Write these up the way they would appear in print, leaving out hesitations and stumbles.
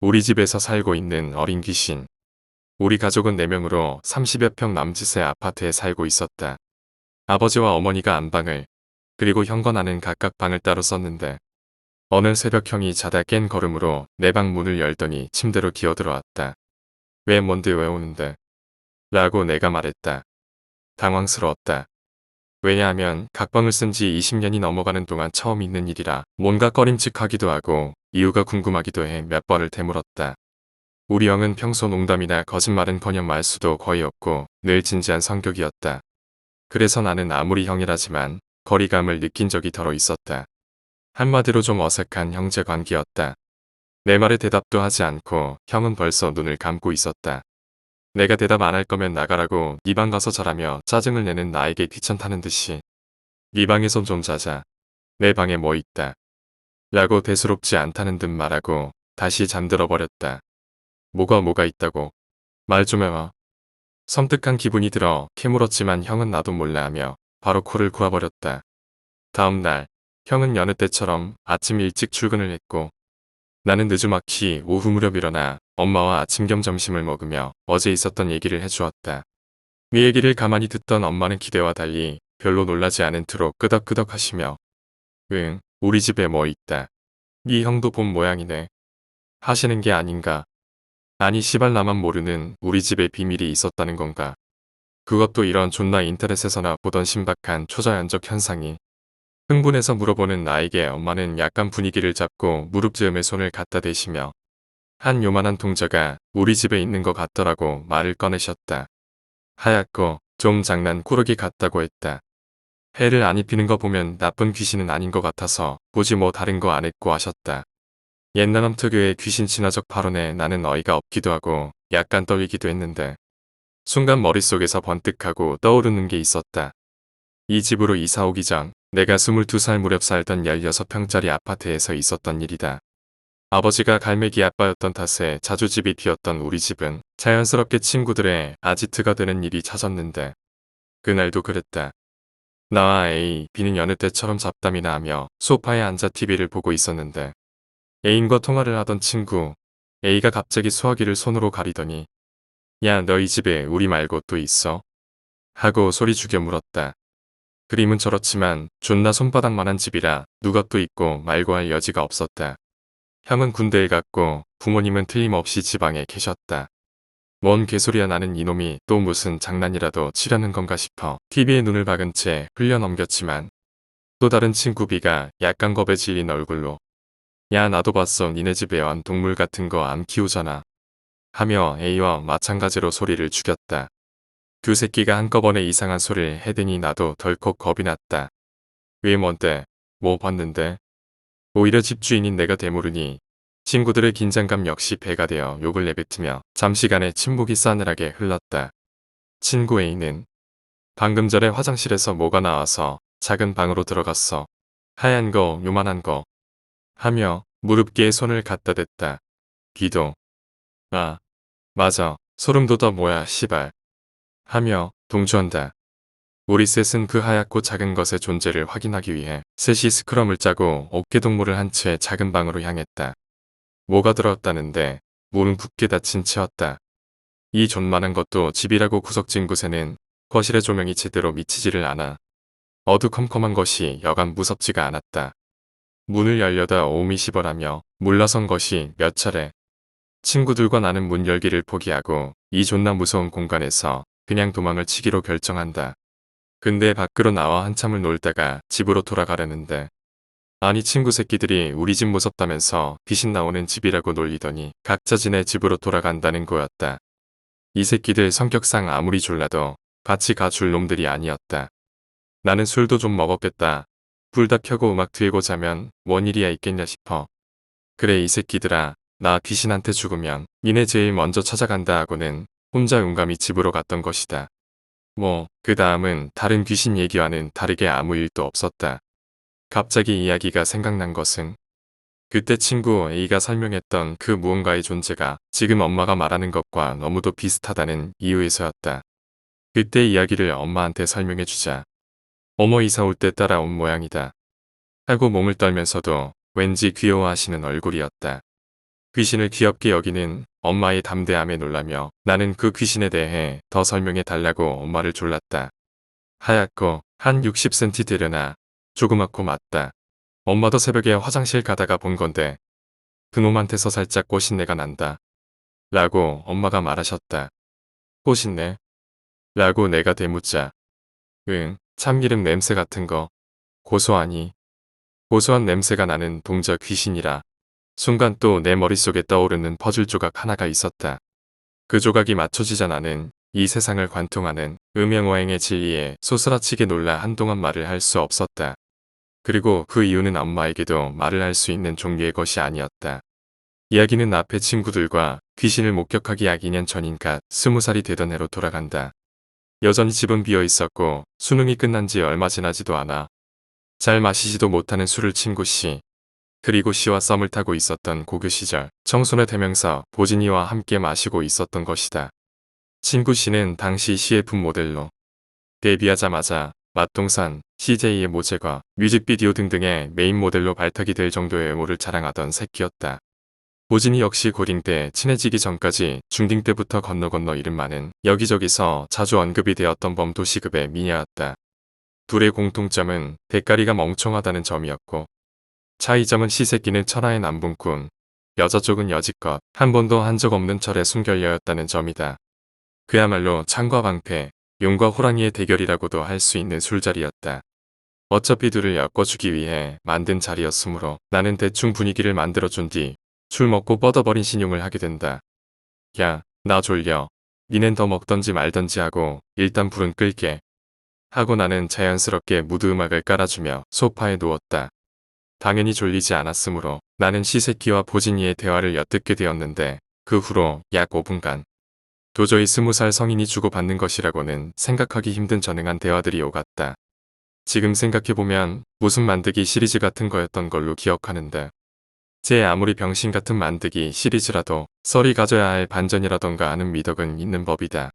우리 집에서 살고 있는 어린 귀신. 우리 가족은 4명으로 30여 평 남짓의 아파트에 살고 있었다. 아버지와 어머니가 안방을, 그리고 형과 나는 각각 방을 따로 썼는데 어느 새벽 형이 자다 깬 걸음으로 내 방 문을 열더니 침대로 기어들어왔다. 왜 뭔데 왜 오는데? 라고 내가 말했다. 당황스러웠다. 왜냐하면 각방을 쓴 지 20년이 넘어가는 동안 처음 있는 일이라 뭔가 꺼림칙하기도 하고 이유가 궁금하기도 해 몇 번을 되물었다. 우리 형은 평소 농담이나 거짓말은커녕 말수도 거의 없고 늘 진지한 성격이었다. 그래서 나는 아무리 형이라지만 거리감을 느낀 적이 덜어 있었다. 한마디로 좀 어색한 형제 관계였다. 내 말에 대답도 하지 않고 형은 벌써 눈을 감고 있었다. 내가 대답 안 할 거면 나가라고 네 방 가서 자라며 짜증을 내는 나에게 귀찮다는 듯이 네 방에선 좀 자자. 내 방에 뭐 있다. 라고 대수롭지 않다는 듯 말하고 다시 잠들어 버렸다. 뭐가 있다고. 말 좀 해봐. 섬뜩한 기분이 들어 캐물었지만 형은 나도 몰라 하며 바로 코를 고아버렸다. 다음 날 형은 여느 때처럼 아침 일찍 출근을 했고 나는 느즈막히 오후 무렵 일어나 엄마와 아침 겸 점심을 먹으며 어제 있었던 얘기를 해주었다. 네 얘기를 가만히 듣던 엄마는 기대와 달리 별로 놀라지 않은 투로 끄덕끄덕 하시며 응, 우리 집에 뭐 있다. 네 형도 본 모양이네. 하시는 게 아닌가. 아니 시발 나만 모르는 우리 집에 비밀이 있었다는 건가. 그것도 이런 존나 인터넷에서나 보던 신박한 초자연적 현상이. 흥분해서 물어보는 나에게 엄마는 약간 분위기를 잡고 무릎즈음에 손을 갖다 대시며 한 요만한 동자가 우리 집에 있는 것 같더라고 말을 꺼내셨다. 하얗고 좀 장난꾸러기 같다고 했다. 해를 안 입히는 거 보면 나쁜 귀신은 아닌 것 같아서 굳이 뭐 다른 거 안 했고 하셨다. 옛날 특유의 귀신 친화적 발언에 나는 어이가 없기도 하고 약간 떨리기도 했는데 순간 머릿속에서 번뜩하고 떠오르는 게 있었다. 이 집으로 이사 오기 전 내가 22살 무렵 살던 16평짜리 아파트에서 있었던 일이다. 아버지가 갈매기 아빠였던 탓에 자주 집이 비었던 우리 집은 자연스럽게 친구들의 아지트가 되는 일이 잦았는데 그날도 그랬다. 나와 A, B는 여느 때처럼 잡담이나 하며 소파에 앉아 TV를 보고 있었는데 애인과 통화를 하던 친구 A가 갑자기 수화기를 손으로 가리더니 야, 너 이 집에 우리 말고 또 있어? 하고 소리 죽여 물었다. 그림은 저렇지만 존나 손바닥만한 집이라 누가 또 있고 말고 할 여지가 없었다. 형은 군대에 갔고 부모님은 틀림없이 지방에 계셨다. 뭔 개소리야 나는 이놈이 또 무슨 장난이라도 치려는 건가 싶어 TV에 눈을 박은 채 흘려 넘겼지만 또 다른 친구 B가 약간 겁에 질린 얼굴로 야 나도 봤어 니네 집에 애완 동물 같은 거 안 키우잖아 하며 A와 마찬가지로 소리를 죽였다. 두 새끼가 한꺼번에 이상한 소리를 해대니 나도 덜컥 겁이 났다. 왜 뭔데? 뭐 봤는데? 오히려 집주인인 내가 되물으니 친구들의 긴장감 역시 배가 되어 욕을 내뱉으며 잠시간의 침묵이 싸늘하게 흘렀다. 친구 A는 방금 전에 화장실에서 뭐가 나와서 작은 방으로 들어갔어. 하얀 거, 요만한 거. 하며 무릎기에 손을 갖다 댔다. B도 아, 맞아. 소름 돋아 뭐야 시발. 하며 동조한다. 우리 셋은 그 하얗고 작은 것의 존재를 확인하기 위해 셋이 스크럼을 짜고 어깨동무를 한 채 작은 방으로 향했다. 뭐가 들어왔다는데 문은 굳게 닫힌 채였다. 이 존만한 것도 집이라고 구석진 곳에는 거실의 조명이 제대로 미치지를 않아 어두컴컴한 것이 여간 무섭지가 않았다. 문을 열려다 오음이 시벌하며 물러선 것이 몇 차례. 친구들과 나는 문 열기를 포기하고 이 존나 무서운 공간에서 그냥 도망을 치기로 결정한다. 근데 밖으로 나와 한참을 놀다가 집으로 돌아가려는데 아니 친구 새끼들이 우리 집 무섭다면서 귀신 나오는 집이라고 놀리더니 각자 지네 집으로 돌아간다는 거였다. 이 새끼들 성격상 아무리 졸라도 같이 가줄 놈들이 아니었다. 나는 술도 좀 먹었겠다. 불 다 켜고 음악 틀고 자면 뭔 일이야 있겠냐 싶어. 그래 이 새끼들아 나 귀신한테 죽으면 니네 제일 먼저 찾아간다 하고는 혼자 용감히 집으로 갔던 것이다. 뭐 그 다음은 다른 귀신 얘기와는 다르게 아무 일도 없었다. 갑자기 이야기가 생각난 것은 그때 친구 A가 설명했던 그 무언가의 존재가 지금 엄마가 말하는 것과 너무도 비슷하다는 이유에서였다. 그때 이야기를 엄마한테 설명해주자 어머 이사 올 때 따라온 모양이다. 하고 몸을 떨면서도 왠지 귀여워하시는 얼굴이었다. 귀신을 귀엽게 여기는 엄마의 담대함에 놀라며 나는 그 귀신에 대해 더 설명해 달라고 엄마를 졸랐다. 하얗고 한 60cm 되려나 조그맣고 맞다. 엄마도 새벽에 화장실 가다가 본 건데 그놈한테서 살짝 꼬신내가 난다. 라고 엄마가 말하셨다. 꼬신내? 라고 내가 대묻자. 응, 참기름 냄새 같은 거. 고소하니. 고소한 냄새가 나는 동저 귀신이라. 순간 또 내 머릿속에 떠오르는 퍼즐 조각 하나가 있었다. 그 조각이 맞춰지자 나는 이 세상을 관통하는 음양오행의 진리에 소스라치게 놀라 한동안 말을 할 수 없었다. 그리고 그 이유는 엄마에게도 말을 할 수 있는 종류의 것이 아니었다. 이야기는 앞에 친구들과 귀신을 목격하기 약 2년 전인 갓 20살이 되던 해로 돌아간다. 여전히 집은 비어 있었고 수능이 끝난 지 얼마 지나지도 않아 잘 마시지도 못하는 술을 친구 씨, 그리고 씨와 썸을 타고 있었던 고교 시절 청소년 대명사 보진이와 함께 마시고 있었던 것이다. 친구 씨는 당시 CF 모델로 데뷔하자마자 맛동산, CJ의 모델과 뮤직비디오 등등의 메인 모델로 발탁이 될 정도의 외모를 자랑하던 새끼였다. 보진이 역시 고딩 때 친해지기 전까지 중딩 때부터 건너 이름 많은 여기저기서 자주 언급이 되었던 범도시급의 미녀였다. 둘의 공통점은 대가리가 멍청하다는 점이었고 차이점은 시새끼는 천하의 남분꾼, 여자 쪽은 여지껏 한 번도 한 적 없는 철의 순결녀였다는 점이다. 그야말로 창과 방패, 용과 호랑이의 대결이라고도 할 수 있는 술자리였다. 어차피 둘을 엮어주기 위해 만든 자리였으므로 나는 대충 분위기를 만들어준 뒤 술 먹고 뻗어버린 신용을 하게 된다. 야, 나 졸려. 니넨 더 먹던지 말던지 하고 일단 불은 끌게. 하고 나는 자연스럽게 무드 음악을 깔아주며 소파에 누웠다. 당연히 졸리지 않았으므로 나는 시새끼와 보진이의 대화를 엿듣게 되었는데 그 후로 약 5분간 도저히 20살 성인이 주고받는 것이라고는 생각하기 힘든 전능한 대화들이 오갔다. 지금 생각해보면 무슨 만드기 시리즈 같은 거였던 걸로 기억하는데 제 아무리 병신 같은 만드기 시리즈라도 썰이 가져야 할 반전이라던가 하는 미덕은 있는 법이다.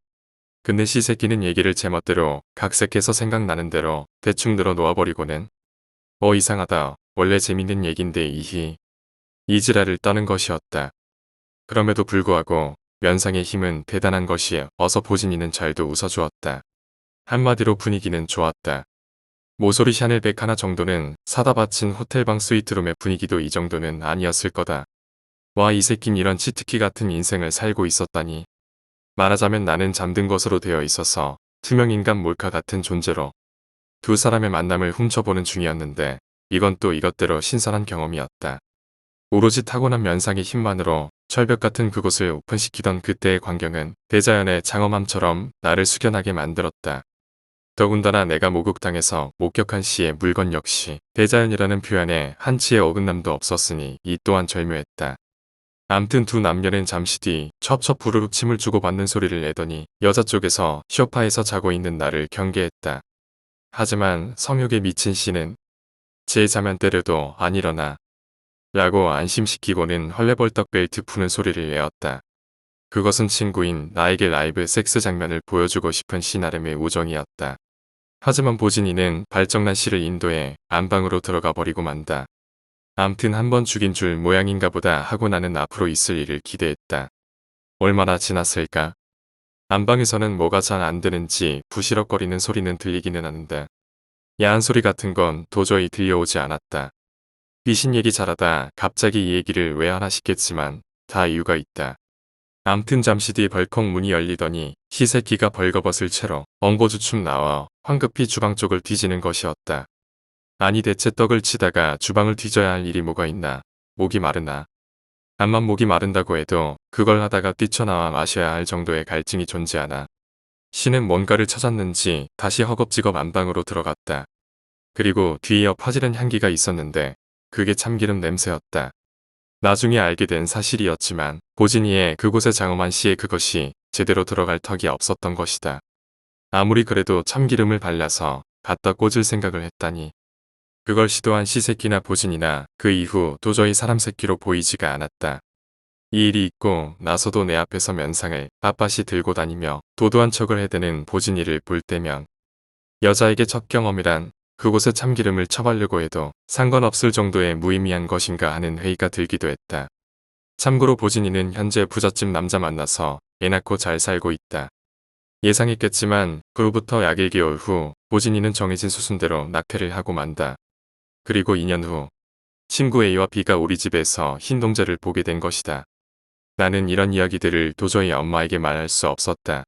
근데 시새끼는 얘기를 제멋대로 각색해서 생각나는 대로 대충 늘어 놓아버리고는 이상하다. 원래 재밌는 얘긴데 이히 이지랄을 떠는 것이었다. 그럼에도 불구하고 면상의 힘은 대단한 것이에 어서 보진이는 잘도 웃어주었다. 한마디로 분위기는 좋았다. 모서리 샤넬백 하나 정도는 사다 바친 호텔방 스위트룸의 분위기도 이 정도는 아니었을 거다. 와, 이 새낀 이런 치트키 같은 인생을 살고 있었다니. 말하자면 나는 잠든 것으로 되어 있어서 투명인간 몰카 같은 존재로 두 사람의 만남을 훔쳐보는 중이었는데 이건 또 이것대로 신선한 경험이었다. 오로지 타고난 면상의 힘만으로 철벽 같은 그곳을 오픈시키던 그때의 광경은 대자연의 장엄함처럼 나를 숙연하게 만들었다. 더군다나 내가 목욕당해서 목격한 시의 물건 역시 대자연이라는 표현에 한치의 어긋남도 없었으니 이 또한 절묘했다. 암튼 두 남녀는 잠시 뒤 첩첩 부르륵 침을 주고받는 소리를 내더니 여자 쪽에서 소파에서 자고 있는 나를 경계했다. 하지만 성욕에 미친 씨는 제 자면 때려도 안 일어나 라고 안심시키고는 헐레벌떡 벨트 푸는 소리를 내었다. 그것은 친구인 나에게 라이브 섹스 장면을 보여주고 싶은 씨 나름의 우정이었다. 하지만 보진이는 발정난 씨를 인도해 안방으로 들어가 버리고 만다. 암튼 한 번 죽인 줄 모양인가 보다 하고 나는 앞으로 있을 일을 기대했다. 얼마나 지났을까? 안방에서는 뭐가 잘 안 되는지 부시럭거리는 소리는 들리기는 하는데 야한 소리 같은 건 도저히 들려오지 않았다. 귀신 얘기 잘하다 갑자기 이 얘기를 왜 하나 싶겠지만 다 이유가 있다. 암튼 잠시 뒤 벌컥 문이 열리더니 시새끼가 벌거벗을 채로 엉거주춤 나와 황급히 주방 쪽을 뒤지는 것이었다. 아니 대체 떡을 치다가 주방을 뒤져야 할 일이 뭐가 있나. 목이 마르나. 암만 목이 마른다고 해도 그걸 하다가 뛰쳐나와 마셔야 할 정도의 갈증이 존재하나. 씨는 뭔가를 찾았는지 다시 허겁지겁 안방으로 들어갔다. 그리고 뒤이어 퍼지는 향기가 있었는데 그게 참기름 냄새였다. 나중에 알게 된 사실이었지만 보진이의 그곳에 장엄한 씨에 그것이 제대로 들어갈 턱이 없었던 것이다. 아무리 그래도 참기름을 발라서 갖다 꽂을 생각을 했다니. 그걸 시도한 씨새끼나 보진이나 그 이후 도저히 사람 새끼로 보이지가 않았다. 이 일이 있고 나서도 내 앞에서 면상을 빳빳이 들고 다니며 도도한 척을 해대는 보진이를 볼 때면 여자에게 첫 경험이란 그곳에 참기름을 쳐바르고 해도 상관없을 정도의 무의미한 것인가 하는 회의가 들기도 했다. 참고로 보진이는 현재 부잣집 남자 만나서 애 낳고 잘 살고 있다. 예상했겠지만 그 후부터 약 1개월 후 보진이는 정해진 수순대로 낙태를 하고 만다. 그리고 2년 후 친구 A와 B가 우리 집에서 흰 동자를 보게 된 것이다. 나는 이런 이야기들을 도저히 엄마에게 말할 수 없었다.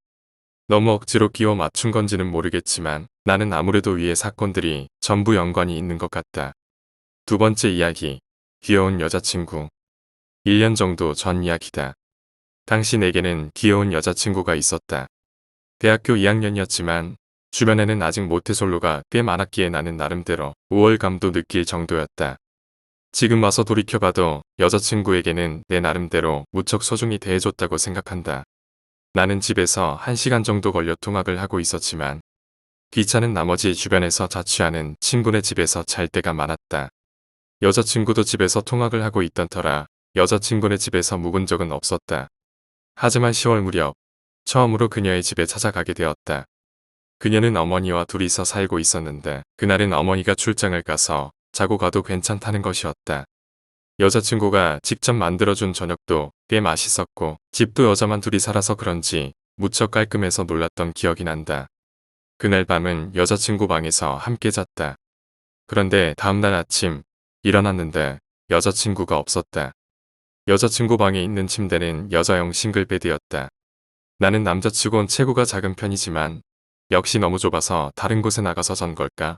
너무 억지로 끼워 맞춘 건지는 모르겠지만 나는 아무래도 위의 사건들이 전부 연관이 있는 것 같다. 두 번째 이야기. 귀여운 여자친구. 1년 정도 전 이야기다. 당시 내게는 귀여운 여자친구가 있었다. 대학교 2학년이었지만 주변에는 아직 모태솔로가 꽤 많았기에 나는 나름대로 우월감도 느낄 정도였다. 지금 와서 돌이켜봐도 여자친구에게는 내 나름대로 무척 소중히 대해줬다고 생각한다. 나는 집에서 1시간 정도 걸려 통학을 하고 있었지만 귀찮은 나머지 주변에서 자취하는 친구네 집에서 잘 때가 많았다. 여자친구도 집에서 통학을 하고 있던 터라 여자친구네 집에서 묵은 적은 없었다. 하지만 10월 무렵 처음으로 그녀의 집에 찾아가게 되었다. 그녀는 어머니와 둘이서 살고 있었는데 그날은 어머니가 출장을 가서 자고 가도 괜찮다는 것이었다. 여자친구가 직접 만들어준 저녁도 꽤 맛있었고 집도 여자만 둘이 살아서 그런지 무척 깔끔해서 놀랐던 기억이 난다. 그날 밤은 여자친구 방에서 함께 잤다. 그런데 다음날 아침 일어났는데 여자친구가 없었다. 여자친구 방에 있는 침대는 여자용 싱글베드였다. 나는 남자치곤 체구가 작은 편이지만 역시 너무 좁아서 다른 곳에 나가서 잔 걸까?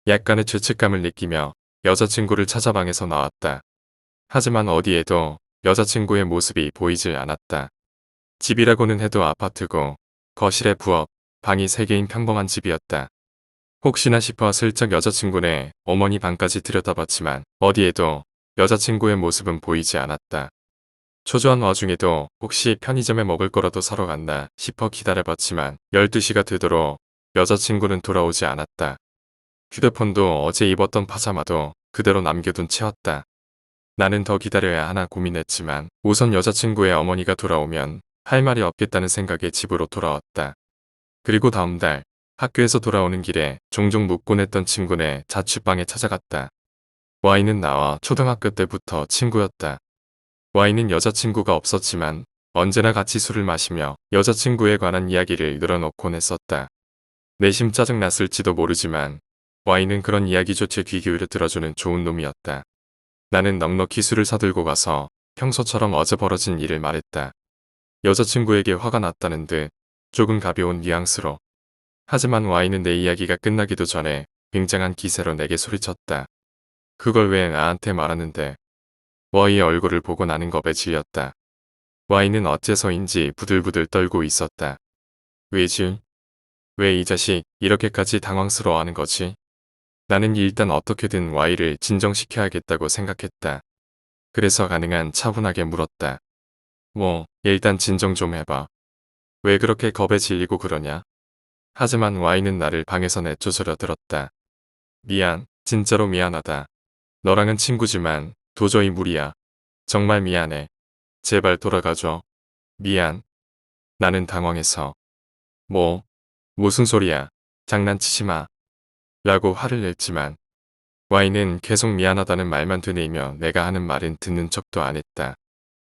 약간의 죄책감을 느끼며 여자친구를 찾아 방에서 나왔다. 하지만 어디에도 여자친구의 모습이 보이질 않았다. 집이라고는 해도 아파트고 거실에 부엌, 방이 3개인 평범한 집이었다. 혹시나 싶어 슬쩍 여자친구네 어머니 방까지 들여다봤지만 어디에도 여자친구의 모습은 보이지 않았다. 초조한 와중에도 혹시 편의점에 먹을 거라도 사러 갔나 싶어 기다려봤지만 12시가 되도록 여자친구는 돌아오지 않았다. 휴대폰도 어제 입었던 파자마도 그대로 남겨둔 채였다. 나는 더 기다려야 하나 고민했지만 우선 여자친구의 어머니가 돌아오면 할 말이 없겠다는 생각에 집으로 돌아왔다. 그리고 다음 달 학교에서 돌아오는 길에 종종 묵곤 했던 친구네 자취방에 찾아갔다. Y는 나와 초등학교 때부터 친구였다. Y는 여자친구가 없었지만 언제나 같이 술을 마시며 여자친구에 관한 이야기를 늘어놓곤 했었다. 내심 짜증났을지도 모르지만 Y는 그런 이야기조차 귀 기울여 들어주는 좋은 놈이었다. 나는 넉넉히 술을 사들고 가서 평소처럼 어제 벌어진 일을 말했다. 여자친구에게 화가 났다는 듯 조금 가벼운 뉘앙스로. 하지만 Y는 내 이야기가 끝나기도 전에 굉장한 기세로 내게 소리쳤다. 그걸 왜 나한테 말하는데? Y의 얼굴을 보고 나는 겁에 질렸다. Y는 어째서인지 부들부들 떨고 있었다. 왜지? 왜 이 자식 이렇게까지 당황스러워하는 거지? 나는 일단 어떻게든 Y를 진정시켜야겠다고 생각했다. 그래서 가능한 차분하게 물었다. 뭐, 일단 진정 좀 해봐. 왜 그렇게 겁에 질리고 그러냐? 하지만 Y는 나를 방에서 내쫓으려 들었다. 미안, 진짜로 미안하다. 너랑은 친구지만 도저히 무리야. 정말 미안해. 제발 돌아가줘. 미안. 나는 당황해서. 뭐, 무슨 소리야. 장난치지 마. 라고 화를 냈지만 Y는 계속 미안하다는 말만 되뇌이며 내가 하는 말은 듣는 척도 안 했다.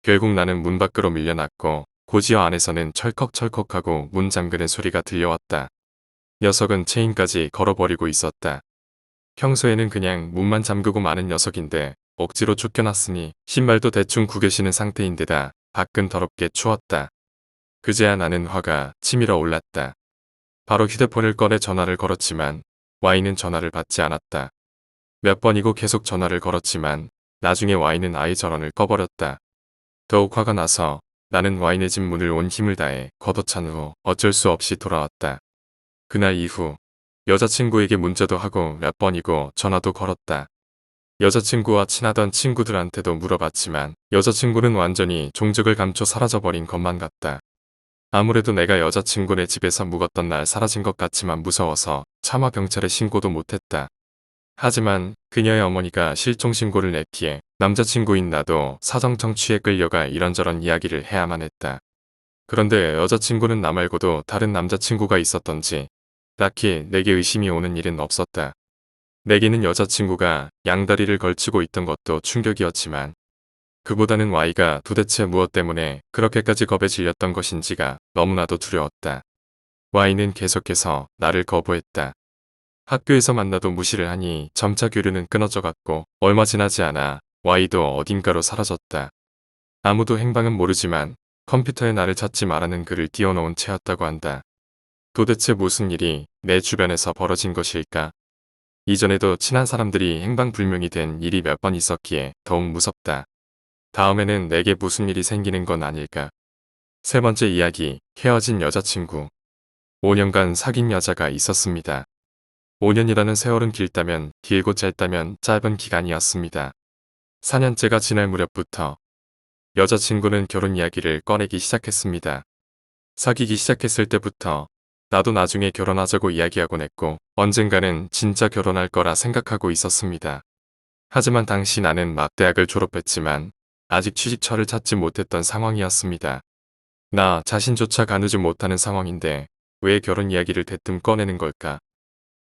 결국 나는 문 밖으로 밀려났고 고지어 안에서는 철컥철컥하고 문 잠그는 소리가 들려왔다. 녀석은 체인까지 걸어버리고 있었다. 평소에는 그냥 문만 잠그고 마는 녀석인데 억지로 쫓겨났으니 신발도 대충 구겨 신은 상태인데다 밖은 더럽게 추웠다. 그제야 나는 화가 치밀어 올랐다. 바로 휴대폰을 꺼내 전화를 걸었지만 Y는 전화를 받지 않았다. 몇 번이고 계속 전화를 걸었지만 나중에 Y는 아예 전원을 꺼버렸다. 더욱 화가 나서 나는 Y네 집 문을 온 힘을 다해 걷어찬 후 어쩔 수 없이 돌아왔다. 그날 이후 여자친구에게 문자도 하고 몇 번이고 전화도 걸었다. 여자친구와 친하던 친구들한테도 물어봤지만 여자친구는 완전히 종적을 감춰 사라져버린 것만 같다. 아무래도 내가 여자친구네 집에서 묵었던 날 사라진 것 같지만 무서워서 차마 경찰에 신고도 못했다. 하지만 그녀의 어머니가 실종신고를 냈기에 남자친구인 나도 사정청취에 끌려가 이런저런 이야기를 해야만 했다. 그런데 여자친구는 나 말고도 다른 남자친구가 있었던지 딱히 내게 의심이 오는 일은 없었다. 내게는 여자친구가 양다리를 걸치고 있던 것도 충격이었지만 그보다는 Y가 도대체 무엇 때문에 그렇게까지 겁에 질렸던 것인지가 너무나도 두려웠다. Y는 계속해서 나를 거부했다. 학교에서 만나도 무시를 하니 점차 교류는 끊어져 갔고 얼마 지나지 않아 Y도 어딘가로 사라졌다. 아무도 행방은 모르지만 컴퓨터에 나를 찾지 말라는 글을 띄워놓은 채였다고 한다. 도대체 무슨 일이 내 주변에서 벌어진 것일까? 이전에도 친한 사람들이 행방불명이 된 일이 몇 번 있었기에 더욱 무섭다. 다음에는 내게 무슨 일이 생기는 건 아닐까? 세 번째 이야기, 헤어진 여자친구. 5년간 사귄 여자가 있었습니다. 5년이라는 세월은 길다면 길고 짧다면 짧은 기간이었습니다. 4년째가 지날 무렵부터 여자친구는 결혼 이야기를 꺼내기 시작했습니다. 사귀기 시작했을 때부터 나도 나중에 결혼하자고 이야기하곤 했고 언젠가는 진짜 결혼할 거라 생각하고 있었습니다. 하지만 당시 나는 막 대학을 졸업했지만 아직 취직처를 찾지 못했던 상황이었습니다. 나 자신조차 가누지 못하는 상황인데 왜 결혼 이야기를 대뜸 꺼내는 걸까?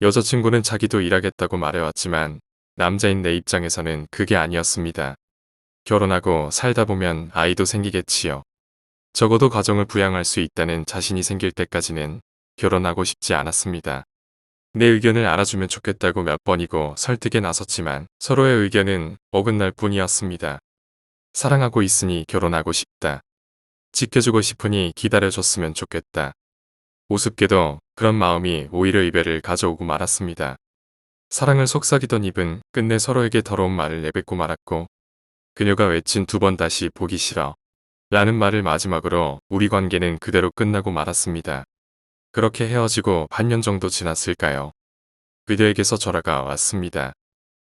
여자친구는 자기도 일하겠다고 말해왔지만 남자인 내 입장에서는 그게 아니었습니다. 결혼하고 살다 보면 아이도 생기겠지요. 적어도 가정을 부양할 수 있다는 자신이 생길 때까지는 결혼하고 싶지 않았습니다. 내 의견을 알아주면 좋겠다고 몇 번이고 설득에 나섰지만 서로의 의견은 어긋날 뿐이었습니다. 사랑하고 있으니 결혼하고 싶다. 지켜주고 싶으니 기다려줬으면 좋겠다. 우습게도 그런 마음이 오히려 이별을 가져오고 말았습니다. 사랑을 속삭이던 입은 끝내 서로에게 더러운 말을 내뱉고 말았고 그녀가 외친 2번 다시 보기 싫어 라는 말을 마지막으로 우리 관계는 그대로 끝나고 말았습니다. 그렇게 헤어지고 반년 정도 지났을까요? 그녀에게서 전화가 왔습니다.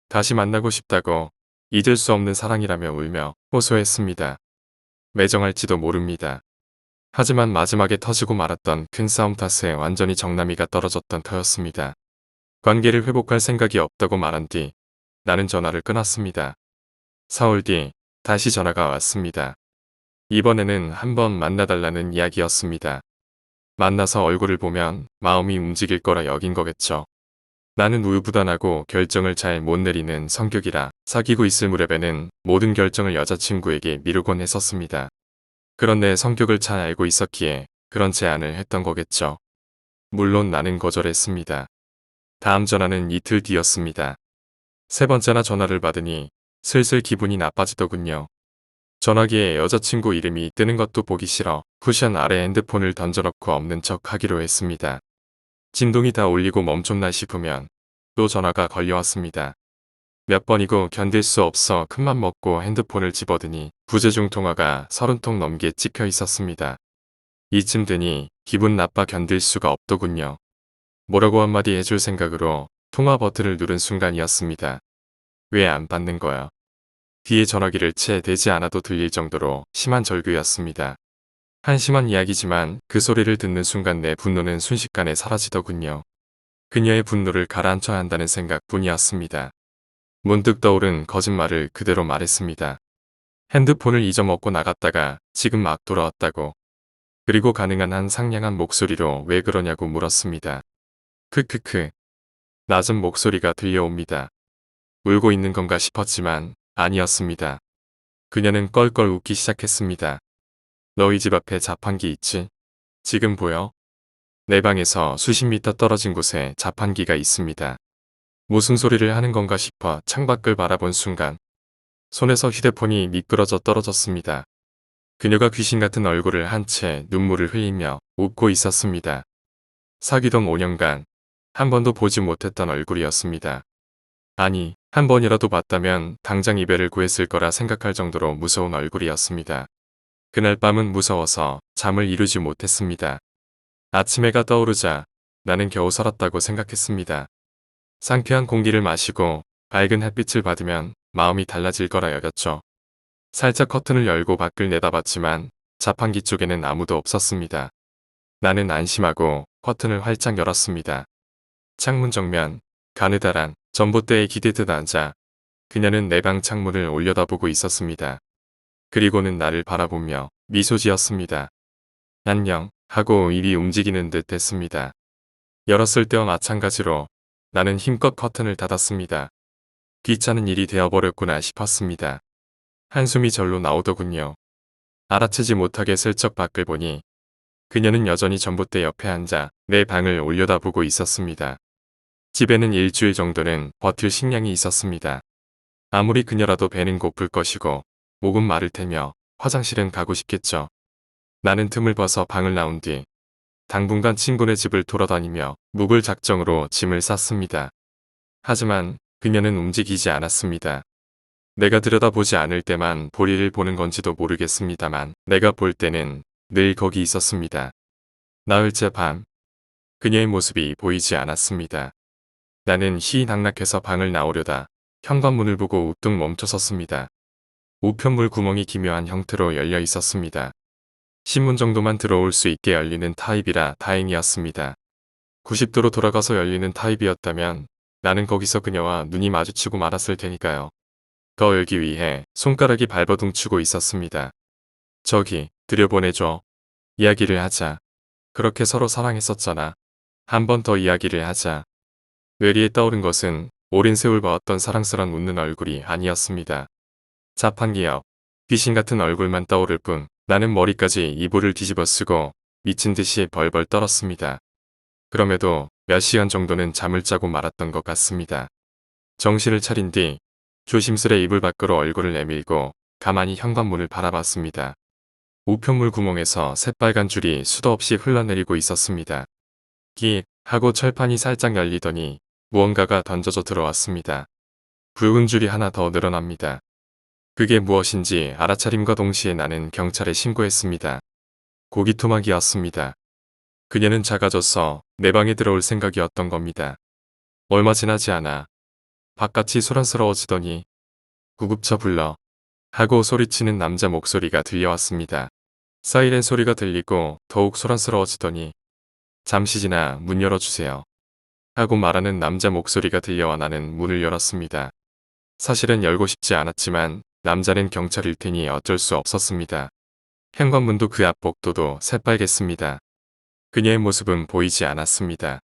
다시 만나고 싶다고 잊을 수 없는 사랑이라며 울며 호소했습니다. 매정할지도 모릅니다. 하지만 마지막에 터지고 말았던 큰 싸움 탓에 완전히 정남이가 떨어졌던 터였습니다. 관계를 회복할 생각이 없다고 말한 뒤 나는 전화를 끊었습니다. 4월 뒤 다시 전화가 왔습니다. 이번에는 한번 만나달라는 이야기였습니다. 만나서 얼굴을 보면 마음이 움직일 거라 여긴 거겠죠. 나는 우유부단하고 결정을 잘 못 내리는 성격이라 사귀고 있을 무렵에는 모든 결정을 여자친구에게 미루곤 했었습니다. 그런 내 성격을 잘 알고 있었기에 그런 제안을 했던 거겠죠. 물론 나는 거절했습니다. 다음 전화는 이틀 뒤였습니다. 세 번째나 전화를 받으니 슬슬 기분이 나빠지더군요. 전화기에 여자친구 이름이 뜨는 것도 보기 싫어 쿠션 아래 핸드폰을 던져놓고 없는 척 하기로 했습니다. 진동이 다 울리고 멈췄나 싶으면 또 전화가 걸려왔습니다. 몇 번이고 견딜 수 없어 큰맘 먹고 핸드폰을 집어드니 부재중 통화가 30통 넘게 찍혀 있었습니다. 이쯤 되니 기분 나빠 견딜 수가 없더군요. 뭐라고 한마디 해줄 생각으로 통화 버튼을 누른 순간이었습니다. 왜 안 받는 거야? 뒤에 전화기를 채 대지 않아도 들릴 정도로 심한 절규였습니다. 한심한 이야기지만 그 소리를 듣는 순간 내 분노는 순식간에 사라지더군요. 그녀의 분노를 가라앉혀야 한다는 생각뿐이었습니다. 문득 떠오른 거짓말을 그대로 말했습니다. 핸드폰을 잊어먹고 나갔다가 지금 막 돌아왔다고. 그리고 가능한 한 상냥한 목소리로 왜 그러냐고 물었습니다. 크크크. 낮은 목소리가 들려옵니다. 울고 있는 건가 싶었지만 아니었습니다. 그녀는 껄껄 웃기 시작했습니다. 너희 집 앞에 자판기 있지? 지금 보여? 내 방에서 수십 미터 떨어진 곳에 자판기가 있습니다. 무슨 소리를 하는 건가 싶어 창밖을 바라본 순간 손에서 휴대폰이 미끄러져 떨어졌습니다. 그녀가 귀신 같은 얼굴을 한 채 눈물을 흘리며 웃고 있었습니다. 사귀던 5년간 한 번도 보지 못했던 얼굴이었습니다. 아니, 한 번이라도 봤다면 당장 이별을 구했을 거라 생각할 정도로 무서운 얼굴이었습니다. 그날 밤은 무서워서 잠을 이루지 못했습니다. 아침 해가 떠오르자 나는 겨우 살았다고 생각했습니다. 상쾌한 공기를 마시고 밝은 햇빛을 받으면 마음이 달라질 거라 여겼죠. 살짝 커튼을 열고 밖을 내다봤지만 자판기 쪽에는 아무도 없었습니다. 나는 안심하고 커튼을 활짝 열었습니다. 창문 정면 가느다란 전봇대에 기대듯 앉아 그녀는 내 방 창문을 올려다보고 있었습니다. 그리고는 나를 바라보며 미소 지었습니다. 안녕 하고 입이 움직이는 듯 했습니다. 열었을 때와 마찬가지로 나는 힘껏 커튼을 닫았습니다. 귀찮은 일이 되어버렸구나 싶었습니다. 한숨이 절로 나오더군요. 알아채지 못하게 슬쩍 밖을 보니 그녀는 여전히 전봇대 옆에 앉아 내 방을 올려다보고 있었습니다. 집에는 일주일 정도는 버틸 식량이 있었습니다. 아무리 그녀라도 배는 고플 것이고 목은 마를 테며 화장실은 가고 싶겠죠. 나는 틈을 봐서 방을 나온 뒤 당분간 친구네 집을 돌아다니며 묵을 작정으로 짐을 쌌습니다. 하지만 그녀는 움직이지 않았습니다. 내가 들여다보지 않을 때만 볼일을 보는 건지도 모르겠습니다만 내가 볼 때는 늘 거기 있었습니다. 나흘째 밤 그녀의 모습이 보이지 않았습니다. 나는 희낙락해서 방을 나오려다 현관문을 보고 우뚝 멈춰섰습니다. 우편물 구멍이 기묘한 형태로 열려 있었습니다. 신문 정도만 들어올 수 있게 열리는 타입이라 다행이었습니다. 90도로 돌아가서 열리는 타입이었다면 나는 거기서 그녀와 눈이 마주치고 말았을 테니까요. 더 열기 위해 손가락이 발버둥치고 있었습니다. 저기 들여보내줘. 이야기를 하자. 그렇게 서로 사랑했었잖아. 한 번 더 이야기를 하자. 뇌리에 떠오른 것은 오랜 세월 봐왔던 사랑스런 웃는 얼굴이 아니었습니다. 자판기역, 귀신 같은 얼굴만 떠오를 뿐 나는 머리까지 이불을 뒤집어 쓰고 미친 듯이 벌벌 떨었습니다. 그럼에도 몇 시간 정도는 잠을 자고 말았던 것 같습니다. 정신을 차린 뒤 조심스레 이불 밖으로 얼굴을 내밀고 가만히 현관문을 바라봤습니다. 우편물 구멍에서 새빨간 줄이 수도 없이 흘러내리고 있었습니다. 기 하고 철판이 살짝 열리더니 무언가가 던져져 들어왔습니다. 붉은 줄이 하나 더 늘어납니다. 그게 무엇인지 알아차림과 동시에 나는 경찰에 신고했습니다. 고기토막이었습니다. 그녀는 작아져서 내 방에 들어올 생각이었던 겁니다. 얼마 지나지 않아 바깥이 소란스러워지더니 구급차 불러 하고 소리치는 남자 목소리가 들려왔습니다. 사이렌 소리가 들리고 더욱 소란스러워지더니 잠시 지나 문 열어주세요 하고 말하는 남자 목소리가 들려와 나는 문을 열었습니다. 사실은 열고 싶지 않았지만 남자는 경찰일 테니 어쩔 수 없었습니다. 현관문도 그 앞 복도도 새빨갰습니다. 그녀의 모습은 보이지 않았습니다.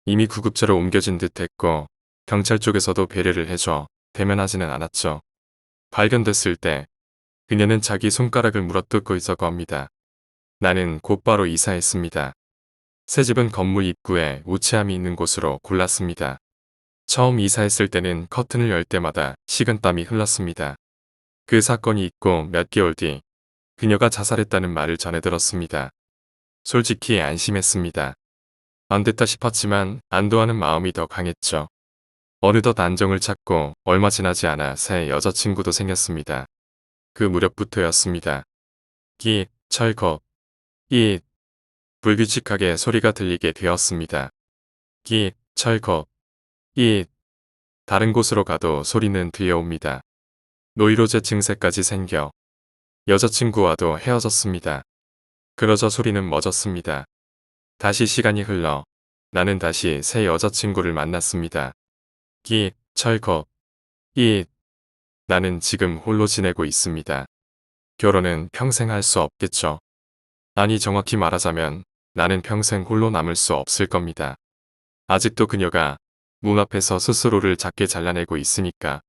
이미 구급차로 옮겨진 듯 했고 경찰 쪽에서도 배려를 해줘 대면하지는 않았죠. 발견됐을 때 그녀는 자기 손가락을 물어뜯고 있었고 합니다. 나는 곧바로 이사했습니다. 새 집은 건물 입구에 우체함이 있는 곳으로 골랐습니다. 처음 이사했을 때는 커튼을 열 때마다 식은땀이 흘렀습니다. 그 사건이 있고 몇 개월 뒤 그녀가 자살했다는 말을 전해 들었습니다. 솔직히 안심했습니다. 안 됐다 싶었지만 안도하는 마음이 더 강했죠. 어느덧 안정을 찾고 얼마 지나지 않아 새 여자친구도 생겼습니다. 그 무렵부터였습니다. 기, 철컥, 이 불규칙하게 소리가 들리게 되었습니다. 기, 철컥, 이 다른 곳으로 가도 소리는 들려옵니다. 노이로제 증세까지 생겨 여자친구와도 헤어졌습니다. 그러자 소리는 멎었습니다. 다시 시간이 흘러 나는 다시 새 여자친구를 만났습니다. 기, 철컥, 이 나는 지금 홀로 지내고 있습니다. 결혼은 평생 할 수 없겠죠. 아니 정확히 말하자면 나는 평생 홀로 남을 수 없을 겁니다. 아직도 그녀가 문 앞에서 스스로를 작게 잘라내고 있으니까